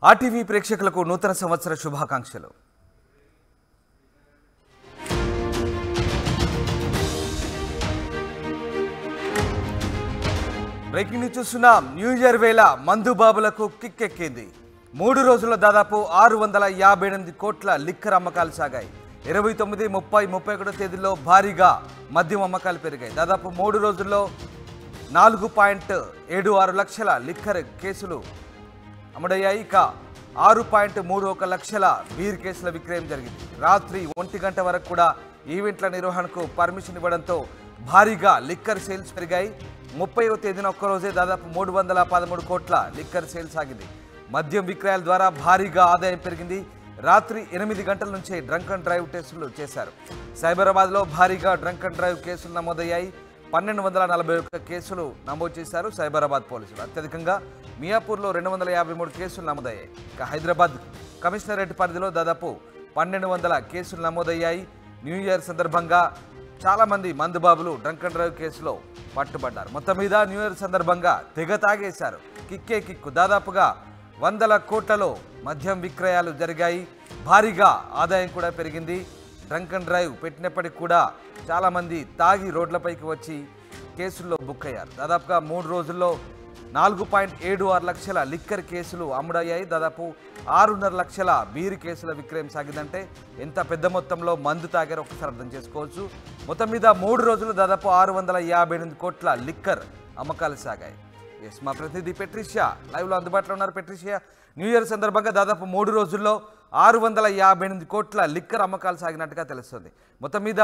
RTV ప్రేక్షకులకు నూతన సంవత్సర శుభాకాంక్షలు. బ్రేకింగ్ న్యూస్ చూస్తున్నాం. న్యూ ఇయర్ వేళ మందు బాబులకు కిక్కెక్కింది. 3 రోజుల్లో దాదాపు 658 కోట్ల లిక్కర్ అమ్మకాలు సాగాయి. 29, 30, 31 తేదీల్లో భారీగా మద్యం అమ్మకాలు పెరిగాయి. దాదాపు 3 రోజుల్లో 4.76 లక్షల లిక్కర్ కేసులు అమ్ముడయ్యాయి. ఇక 6.31 లక్షల బీర్ కేసుల విక్రయం జరిగింది. రాత్రి 1 గంట వరకు కూడా ఈవెంట్ల నిర్వహణకు పర్మిషన్ ఇవ్వడంతో భారీగా లిక్కర్ సేల్స్ పెరిగాయి. 30వ తేదీన ఒక్కరోజే దాదాపు 313 కోట్ల లిక్కర్ సేల్స్ సాగింది. మద్యం విక్రయాల ద్వారా భారీగా ఆదాయం పెరిగింది. రాత్రి 8 గంటల నుంచే డ్రంక్ అండ్ డ్రైవ్ టెస్టులు చేశారు. సైబరాబాద్లో భారీగా డ్రంక్ అండ్ డ్రైవ్ కేసులు నమోదయ్యాయి. 1241 కేసులు నమోదు చేశారు సైబరాబాద్ పోలీసులు. అత్యధికంగా మియాపూర్లో 253 కేసులు నమోదయ్యాయి. ఇక హైదరాబాద్ కమిషనరేట్ పరిధిలో దాదాపు 1200 కేసులు నమోదయ్యాయి. న్యూ ఇయర్ సందర్భంగా చాలామంది మందుబాబులు డ్రంక్ అండ్ డ్రైవ్ కేసులో పట్టుబడ్డారు. మొత్తం మీద న్యూ ఇయర్ సందర్భంగా తెగ తాగేశారు. కిక్కే కిక్కు. దాదాపుగా 100 కోట్లలో మద్యం విక్రయాలు జరిగాయి. భారీగా ఆదాయం కూడా పెరిగింది. డ్రంక్ అండ్ డ్రైవ్ పెట్టినప్పటికీ కూడా చాలామంది తాగి రోడ్లపైకి వచ్చి కేసుల్లో బుక్ అయ్యారు. దాదాపుగా 3 రోజుల్లో 4.76 లక్షల లిక్కర్ కేసులు అమ్ముడయ్యాయి. దాదాపు 6.5 లక్షల బీరు కేసుల విక్రయం సాగిందంటే ఎంత పెద్ద మొత్తంలో మందు తాగారో ఒకసారి అర్థం చేసుకోవచ్చు. మొత్తం మీద 3 రోజులు దాదాపు 658 కోట్ల లిక్కర్ అమ్మకాలు సాగాయి. ఎస్, మా ప్రతినిధి పెట్రిషియా లైవ్లో అందుబాటులో ఉన్నారు. పెట్రిషియా, న్యూ ఇయర్ సందర్భంగా దాదాపు 3 రోజుల్లో 658 కోట్ల లిక్కర్ అమ్మకాలు సాగినట్టుగా తెలుస్తుంది. మొత్తం మీద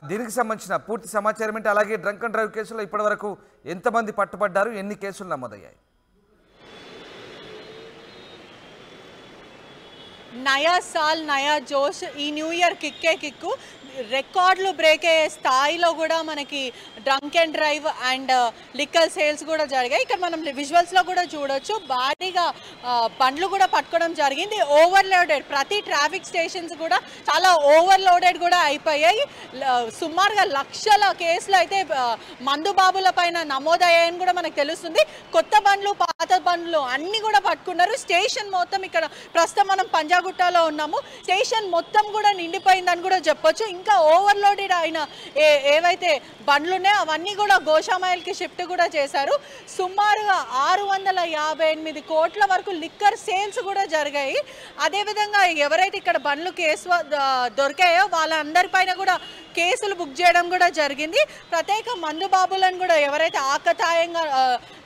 దీనికి సంబంధించిన పూర్తి సమాచారం ఏంటి? అలాగే డ్రంక్ అండ్ డ్రైవ్ కేసులో ఇప్పటివరకు ఎంతమంది పట్టుబడ్డారు, ఎన్ని కేసులు నమోదయ్యాయి? నయా సాల్ నయా జోష్. ఈ న్యూ ఇయర్ కిక్కే కిక్కు. రికార్డులు బ్రేక్ అయ్యే స్థాయిలో కూడా మనకి drunk and drive and liquor sales కూడా జరిగాయి. ఇక్కడ మనం విజువల్స్లో కూడా చూడొచ్చు. భారీగా బండ్లు కూడా పట్టుకోవడం జరిగింది. ఓవర్లోడెడ్, ప్రతి ట్రాఫిక్ స్టేషన్స్ కూడా చాలా ఓవర్లోడెడ్ కూడా అయిపోయాయి. సుమారుగా లక్షల కేసులు అయితే మందు బాబుల పైన నమోదయ్యాయని కూడా మనకు తెలుస్తుంది. కొత్త బండ్లు, పాత బండ్లు అన్నీ కూడా పట్టుకున్నారు. స్టేషన్ మొత్తం, ఇక్కడ ప్రస్తుతం మనం పంజాగుట్టలో ఉన్నాము, స్టేషన్ మొత్తం కూడా నిండిపోయిందని కూడా చెప్పొచ్చు. ఇంకా ఓవర్లోడెడ్ అయిన ఏవైతే బండ్లు ఉన్నాయో అవన్నీ కూడా గోషామైల్కి షిఫ్ట్ కూడా చేశారు. సుమారుగా 658 కోట్ల వరకు లిక్కర్ సేల్స్ కూడా జరిగాయి. అదేవిధంగా ఎవరైతే ఇక్కడ బండ్లు కేసు దొరికాయో వాళ్ళందరిపైన కూడా కేసులు బుక్ చేయడం కూడా జరిగింది. ప్రత్యేక మందు బాబులను కూడా ఎవరైతే ఆకతాయంగా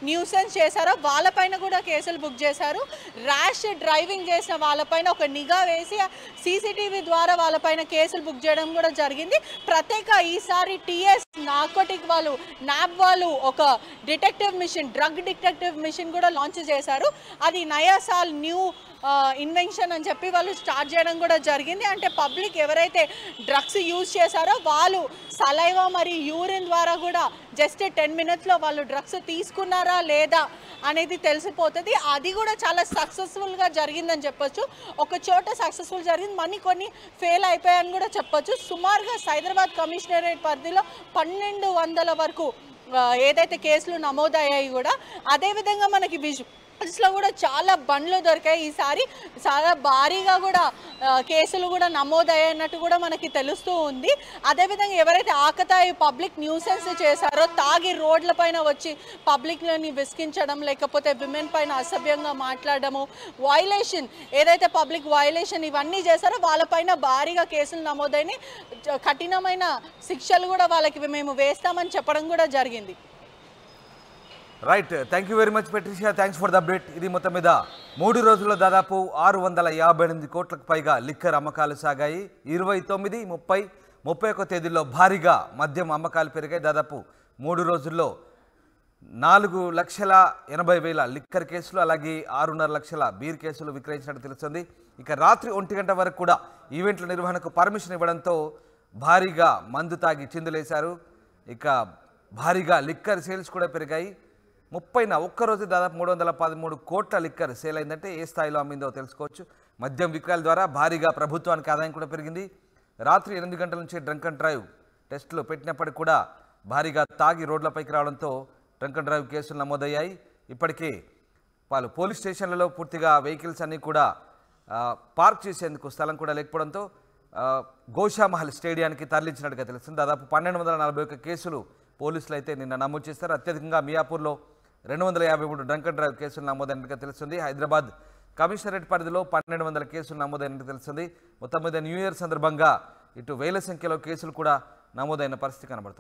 న్యూసెన్స్ చేశారో వాళ్ళపైన కూడా కేసులు బుక్ చేశారు. ర్యాష్ డ్రైవింగ్ చేసిన వాళ్ళపైన ఒక నిఘా వేసి సీసీటీవీ ద్వారా వాళ్ళపైన కేసులు బుక్ చేయడం కూడా జరిగింది. ప్రత్యేక ఈసారి టీఎస్ నార్కోటిక్ వాళ్ళు, నాబ్ వాళ్ళు ఒక detective mission, drug detective mission కూడా లాంచ్ చేశారు. అది నయా సాల్ న్యూ ఇన్వెన్షన్ అని చెప్పి వాళ్ళు స్టార్ట్ చేయడం కూడా జరిగింది. అంటే పబ్లిక్ ఎవరైతే డ్రగ్స్ యూజ్ చేశారో వాళ్ళు సలైవా మరియు యూరిన్ ద్వారా కూడా జస్ట్ 10 మినిట్స్లో వాళ్ళు డ్రగ్స్ తీసుకున్నారా లేదా అనేది తెలిసిపోతుంది. అది కూడా చాలా సక్సెస్ఫుల్గా జరిగిందని చెప్పొచ్చు. ఒక చోట సక్సెస్ఫుల్ జరిగింది, మనీ కొన్ని ఫెయిల్ అయిపోయాయని కూడా చెప్పొచ్చు. సుమారుగా సైబరాబాద్ కమిషనరేట్ పరిధిలో 1200 వరకు ఏదైతే కేసులు నమోదయ్యాయి కూడా. అదేవిధంగా మనకి లో కూడా చాలా బండ్లు దొరికాయి. ఈసారి చాలా భారీగా కూడా కేసులు కూడా నమోదయ్యాయన్నట్టు కూడా మనకి తెలుస్తూ ఉంది. అదేవిధంగా ఎవరైతే ఆకతాయి పబ్లిక్ న్యూసెన్స్ చేశారో, తాగి రోడ్ల పైన వచ్చి పబ్లిక్ని విసిగించడం, లేకపోతే విమెన్ పైన అసభ్యంగా మాట్లాడము, వైలేషన్, ఏదైతే పబ్లిక్ వైలేషన్ ఇవన్నీ చేశారో వాళ్ళపైన భారీగా కేసులు నమోదైన కఠినమైన శిక్షలు కూడా వాళ్ళకి మేము వేస్తామని చెప్పడం కూడా జరిగింది. Right, thank you very much Patricia, thanks for the update. ఇది మొత్తం మీద 3 రోజుల్లో దాదాపు 658 కోట్లకు పైగా లిక్కర్ అమ్మకాలు సాగాయి. 29, 30, 31 తేదీల్లో భారీగా మద్యం అమ్మకాలు పెరిగాయి. దాదాపు 3 రోజుల్లో 4,80,000 లిక్కర్ కేసులు, అలాగే 6.5 లక్షల బీర్ కేసులు విక్రయించినట్టు తెలుస్తుంది. ఇక రాత్రి 1 గంట వరకు కూడా ఈవెంట్ల నిర్వహణకు పర్మిషన్ ఇవ్వడంతో భారీగా మందు తాగి చిందులేశారు. ఇక భారీగా లిక్కర్ సేల్స్ కూడా పెరిగాయి. 30న ఒక్కరోజు దాదాపు 313 కోట్ల లిక్కర్ సేల్ అయిందంటే ఏ స్థాయిలో అమ్మిందో తెలుసుకోవచ్చు. మద్యం విక్రయాల ద్వారా భారీగా ప్రభుత్వానికి ఆదాయం కూడా పెరిగింది. రాత్రి 8 గంటల నుంచి డ్రంక్ అండ్ డ్రైవ్ టెస్టులు పెట్టినప్పటికీ కూడా భారీగా తాగి రోడ్లపైకి రావడంతో డ్రంక్ అండ్ డ్రైవ్ కేసులు నమోదయ్యాయి. ఇప్పటికే వాళ్ళు పోలీస్ స్టేషన్లలో పూర్తిగా వెహికల్స్ అన్నీ కూడా పార్క్ చేసేందుకు స్థలం కూడా లేకపోవడంతో గోషామహల్ స్టేడియానికి తరలించినట్టుగా తెలుస్తుంది. దాదాపు 1241 కేసులు పోలీసులు అయితే నిన్న నమోదు చేస్తారు. అత్యధికంగా మియాపూర్లో 253 డ్రంక్ అండ్ డ్రైవ్ కేసులు నమోదైనట్టుగా తెలుస్తుంది. హైదరాబాద్ కమిషనరేట్ పరిధిలో 1200 కేసులు నమోదైనట్టు తెలుస్తుంది. మొత్తం మీద న్యూ ఇయర్ సందర్భంగా ఇటు వేల సంఖ్యలో కేసులు కూడా నమోదైన పరిస్థితి కనబడుతుంది.